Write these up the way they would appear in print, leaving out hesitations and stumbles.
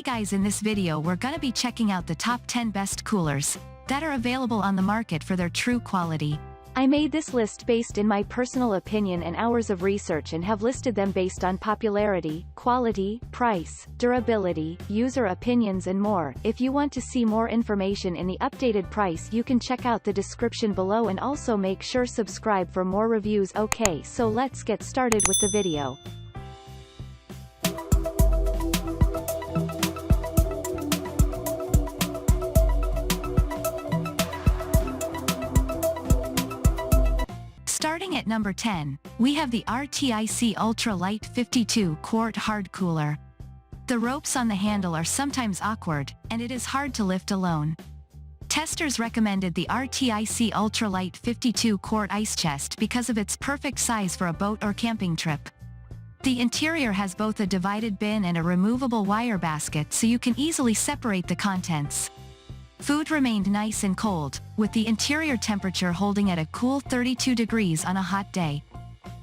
guys, in this video we're gonna be checking out the top 10 best coolers that are available on the market for their true quality. I made this list based in my personal opinion and hours of research and have listed them based on popularity, quality, price, durability, user opinions and more. If you want to see more information in the updated price, you can check out the description below and also make sure subscribe for more reviews. Okay, so let's get started with the video. Starting at number 10, we have the RTIC Ultra Light 52 Quart Hard Cooler. The ropes on the handle are sometimes awkward, and it is hard to lift alone. Testers recommended the RTIC Ultra Light 52 Quart Ice Chest because of its perfect size for a boat or camping trip. The interior has both a divided bin and a removable wire basket so you can easily separate the contents. Food remained nice and cold, with the interior temperature holding at a cool 32 degrees on a hot day.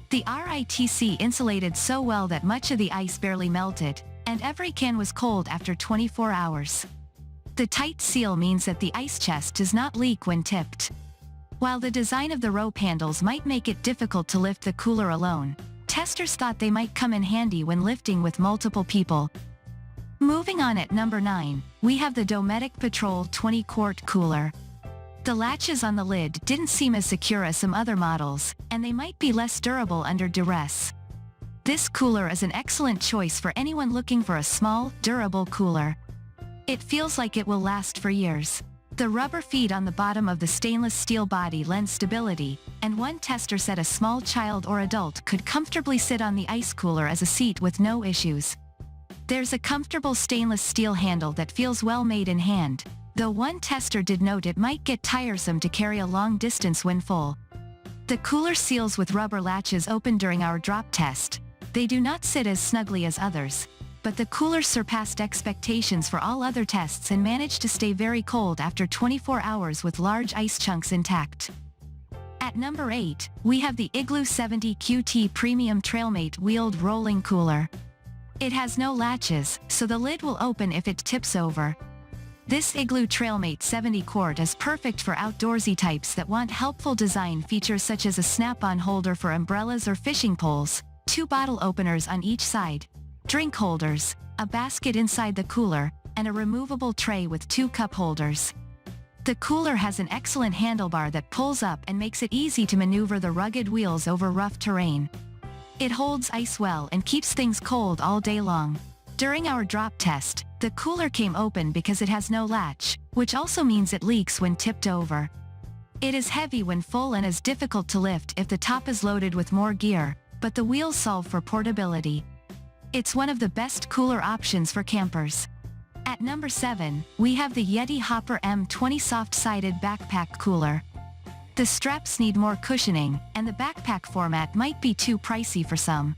The RTIC insulated so well that much of the ice barely melted, and every can was cold after 24 hours. The tight seal means that the ice chest does not leak when tipped. While the design of the rope handles might make it difficult to lift the cooler alone, testers thought they might come in handy when lifting with multiple people. Moving on, at number 9, we have the Dometic Patrol 20 Quart Cooler. The latches on the lid didn't seem as secure as some other models, and they might be less durable under duress. This cooler is an excellent choice for anyone looking for a small, durable cooler. It feels like it will last for years. The rubber feet on the bottom of the stainless steel body lend stability, and one tester said a small child or adult could comfortably sit on the ice cooler as a seat with no issues. There's a comfortable stainless steel handle that feels well made in hand, though one tester did note it might get tiresome to carry a long distance when full. The cooler seals with rubber latches opened during our drop test. They do not sit as snugly as others, but the cooler surpassed expectations for all other tests and managed to stay very cold after 24 hours with large ice chunks intact. At number 8, we have the Igloo 70 QT Premium Trailmate Wheeled Rolling Cooler. It has no latches, so the lid will open if it tips over. This Igloo Trailmate 70 Quart is perfect for outdoorsy types that want helpful design features such as a snap-on holder for umbrellas or fishing poles, 2 bottle openers on each side, drink holders, a basket inside the cooler, and a removable tray with 2 cup holders. The cooler has an excellent handlebar that pulls up and makes it easy to maneuver the rugged wheels over rough terrain. It holds ice well and keeps things cold all day long. During our drop test, the cooler came open because it has no latch, which also means it leaks when tipped over. It is heavy when full and is difficult to lift if the top is loaded with more gear, but the wheels solve for portability. It's one of the best cooler options for campers. At number 7, we have the YETI Hopper M20 Soft-Sided Backpack Cooler. The straps need more cushioning, and the backpack format might be too pricey for some.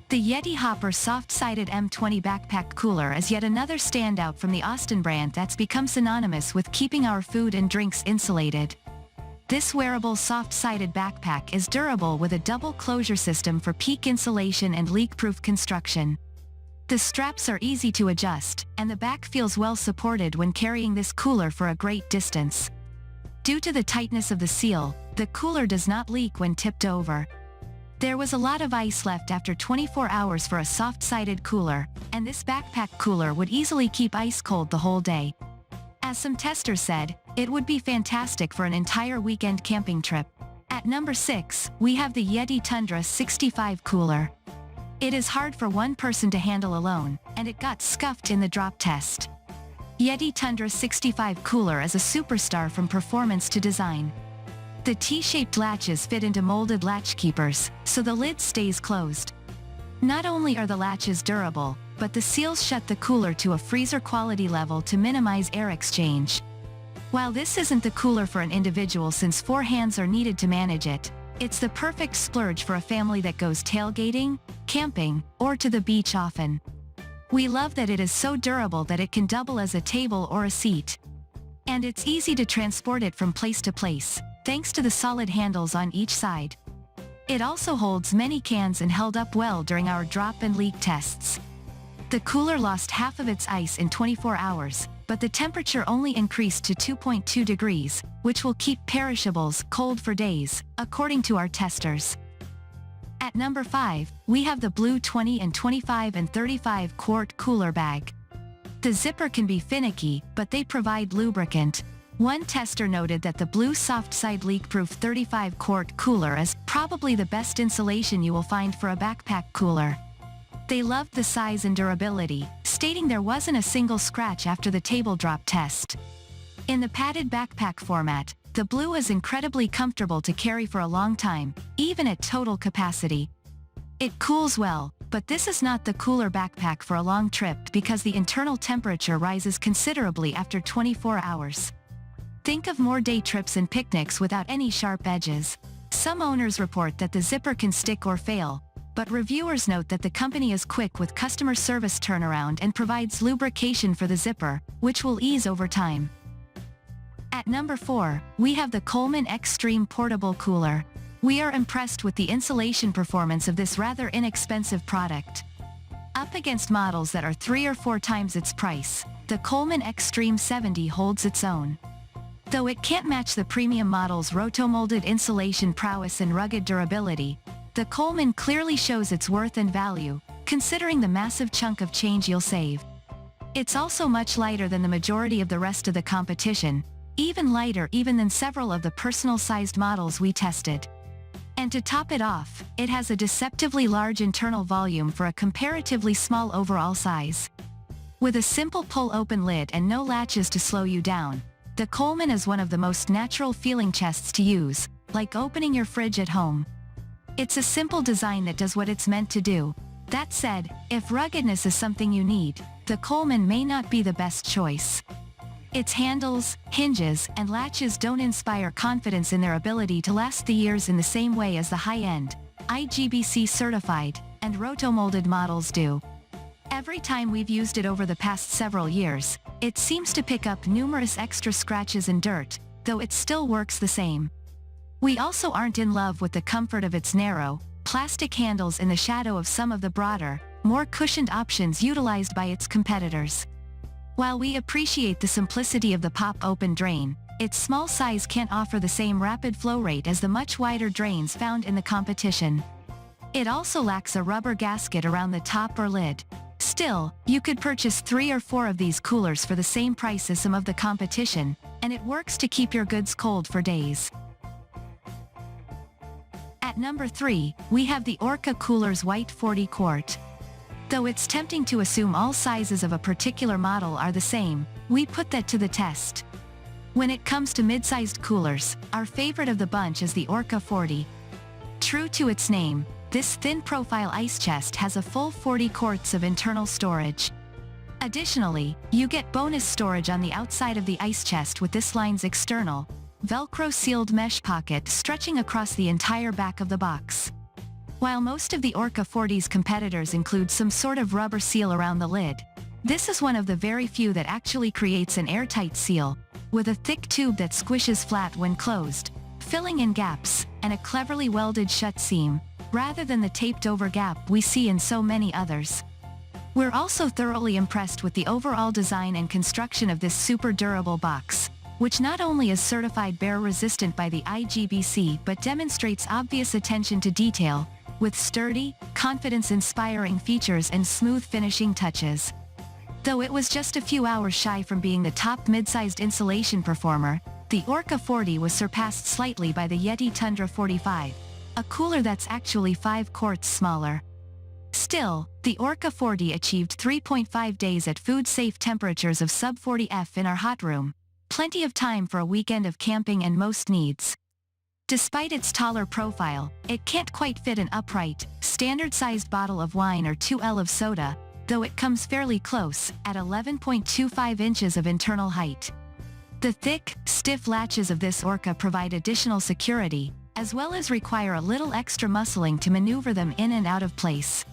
The YETI Hopper Soft-Sided M20 Backpack Cooler is yet another standout from the Austin brand that's become synonymous with keeping our food and drinks insulated. This wearable soft-sided backpack is durable with a double closure system for peak insulation and leak-proof construction. The straps are easy to adjust, and the back feels well supported when carrying this cooler for a great distance. Due to the tightness of the seal, the cooler does not leak when tipped over. There was a lot of ice left after 24 hours for a soft-sided cooler, and this backpack cooler would easily keep ice cold the whole day. As some testers said, it would be fantastic for an entire weekend camping trip. At number 6, we have the YETI Tundra 65 Cooler. It is hard for one person to handle alone, and it got scuffed in the drop test. YETI Tundra 65 Cooler is a superstar from performance to design. The T-shaped latches fit into molded latch keepers, so the lid stays closed. Not only are the latches durable, but the seals shut the cooler to a freezer quality level to minimize air exchange. While this isn't the cooler for an individual since 4 hands are needed to manage it, it's the perfect splurge for a family that goes tailgating, camping, or to the beach often. We love that it is so durable that it can double as a table or a seat. And it's easy to transport it from place to place, thanks to the solid handles on each side. It also holds many cans and held up well during our drop and leak tests. The cooler lost half of its ice in 24 hours, but the temperature only increased to 2.2 degrees, which will keep perishables cold for days, according to our testers. At number 5, we have the BLUU 20 and 25 and 35 quart cooler bag. The zipper can be finicky, but they provide lubricant. One tester noted that the BLUU soft side leak-proof 35 quart cooler is probably the best insulation you will find for a backpack cooler. They loved the size and durability, stating there wasn't a single scratch after the table drop test. In the padded backpack format, the BLUU is incredibly comfortable to carry for a long time, even at total capacity. It cools well, but this is not the cooler backpack for a long trip because the internal temperature rises considerably after 24 hours. Think of more day trips and picnics without any sharp edges. Some owners report that the zipper can stick or fail, but reviewers note that the company is quick with customer service turnaround and provides lubrication for the zipper, which will ease over time. At number 4, we have the Coleman Xtreme portable cooler. We are impressed with the insulation performance of this rather inexpensive product. Up against models that are 3 or 4 times its price, the Coleman Xtreme 70 holds its own. Though it can't match the premium model's rotomolded insulation prowess and rugged durability, the Coleman clearly shows its worth and value, considering the massive chunk of change you'll save. It's also much lighter than the majority of the rest of the competition, even lighter than several of the personal-sized models we tested. And to top it off, it has a deceptively large internal volume for a comparatively small overall size. With a simple pull-open lid and no latches to slow you down, the Coleman is one of the most natural-feeling chests to use, like opening your fridge at home. It's a simple design that does what it's meant to do. That said, if ruggedness is something you need, the Coleman may not be the best choice. Its handles, hinges, and latches don't inspire confidence in their ability to last the years in the same way as the high-end, IGBC certified, and rotomolded models do. Every time we've used it over the past several years, it seems to pick up numerous extra scratches and dirt, though it still works the same. We also aren't in love with the comfort of its narrow, plastic handles in the shadow of some of the broader, more cushioned options utilized by its competitors. While we appreciate the simplicity of the pop-open drain, its small size can't offer the same rapid flow rate as the much wider drains found in the competition. It also lacks a rubber gasket around the top or lid. Still, you could purchase 3 or 4 of these coolers for the same price as some of the competition, and it works to keep your goods cold for days. At number 3, we have the ORCA Cooler's White 40 Quart. Though it's tempting to assume all sizes of a particular model are the same, we put that to the test. When it comes to mid-sized coolers, our favorite of the bunch is the ORCA 40. True to its name, this thin-profile ice chest has a full 40 quarts of internal storage. Additionally, you get bonus storage on the outside of the ice chest with this line's external, Velcro-sealed mesh pocket stretching across the entire back of the box. While most of the ORCA 40's competitors include some sort of rubber seal around the lid, this is one of the very few that actually creates an airtight seal, with a thick tube that squishes flat when closed, filling in gaps, and a cleverly welded shut seam, rather than the taped-over gap we see in so many others. We're also thoroughly impressed with the overall design and construction of this super durable box, which not only is certified bear-resistant by the IGBC but demonstrates obvious attention to detail, with sturdy, confidence-inspiring features and smooth finishing touches. Though it was just a few hours shy from being the top mid-sized insulation performer, the ORCA 40 was surpassed slightly by the YETI Tundra 45, a cooler that's actually 5 quarts smaller. Still, the ORCA 40 achieved 3.5 days at food-safe temperatures of sub-40 F in our hot room, plenty of time for a weekend of camping and most needs. Despite its taller profile, it can't quite fit an upright, standard-sized bottle of wine or 2L of soda, though it comes fairly close, at 11.25 inches of internal height. The thick, stiff latches of this ORCA provide additional security, as well as require a little extra muscling to maneuver them in and out of place.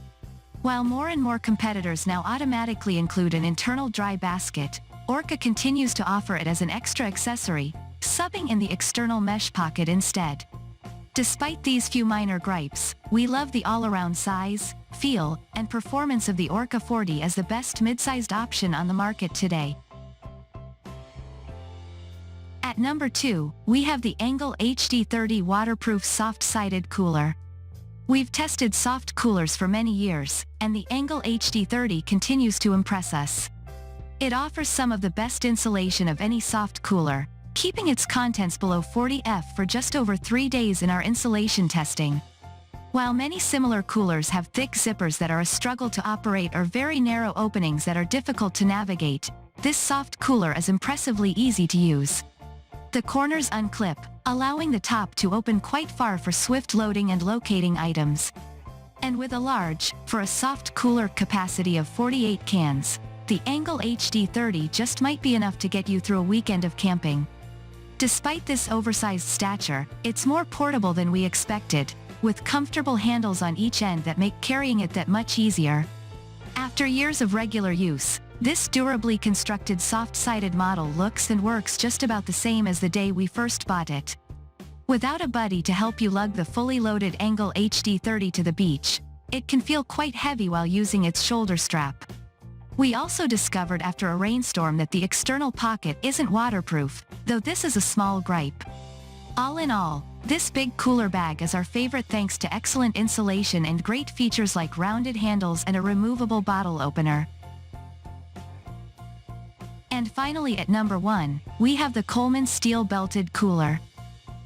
While more and more competitors now automatically include an internal dry basket, ORCA continues to offer it as an extra accessory, subbing in the external mesh pocket instead. Despite these few minor gripes, we love the all-around size, feel, and performance of the ORCA 40 as the best mid-sized option on the market today. At number 2, we have the ENGEL HD30 waterproof soft-sided cooler. We've tested soft coolers for many years, and the ENGEL HD30 continues to impress us. It offers some of the best insulation of any soft cooler, keeping its contents below 40 degrees for just over 3 days in our insulation testing. While many similar coolers have thick zippers that are a struggle to operate or very narrow openings that are difficult to navigate, this soft cooler is impressively easy to use. The corners unclip, allowing the top to open quite far for swift loading and locating items. And with a large, for a soft cooler capacity of 48 cans, the ENGEL HD30 just might be enough to get you through a weekend of camping. Despite this oversized stature, it's more portable than we expected, with comfortable handles on each end that make carrying it that much easier. After years of regular use, this durably constructed soft-sided model looks and works just about the same as the day we first bought it. Without a buddy to help you lug the fully loaded ENGEL HD30 to the beach, it can feel quite heavy while using its shoulder strap. We also discovered after a rainstorm that the external pocket isn't waterproof, though this is a small gripe. All in all, this big cooler bag is our favorite thanks to excellent insulation and great features like rounded handles and a removable bottle opener. And finally at number 1, we have the Coleman steel-belted cooler.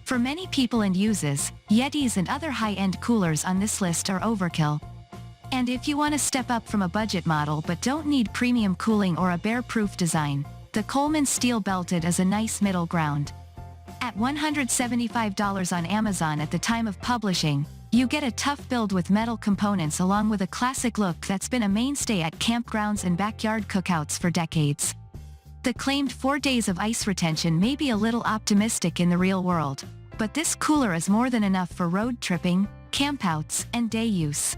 For many people and uses, YETIs and other high-end coolers on this list are overkill. And if you want to step up from a budget model but don't need premium cooling or a bear-proof design, the Coleman steel-belted is a nice middle ground. At $175 on Amazon at the time of publishing, you get a tough build with metal components along with a classic look that's been a mainstay at campgrounds and backyard cookouts for decades. The claimed 4 days of ice retention may be a little optimistic in the real world, but this cooler is more than enough for road tripping, campouts, and day use.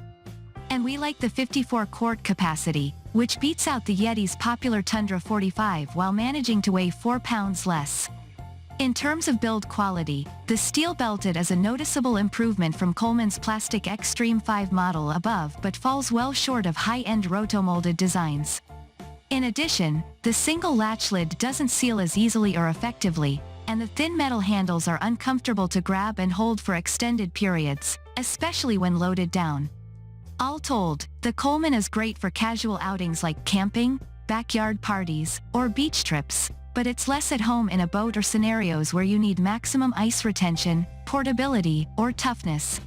And we like the 54 quart capacity, which beats out the YETI's popular Tundra 45 while managing to weigh 4 pounds less. In terms of build quality, the steel-belted is a noticeable improvement from Coleman's plastic Xtreme 5 model above but falls well short of high-end rotomolded designs. In addition, the single latch lid doesn't seal as easily or effectively, and the thin metal handles are uncomfortable to grab and hold for extended periods, especially when loaded down. All told, the Coleman is great for casual outings like camping, backyard parties, or beach trips, but it's less at home in a boat or scenarios where you need maximum ice retention, portability, or toughness.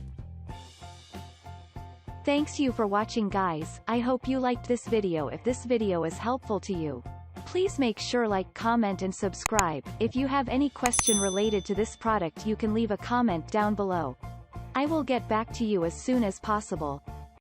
Thanks you for watching guys, I hope you liked this video. If this video is helpful to you, please make sure like, comment and subscribe. If you have any question related to this product you can leave a comment down below. I will get back to you as soon as possible.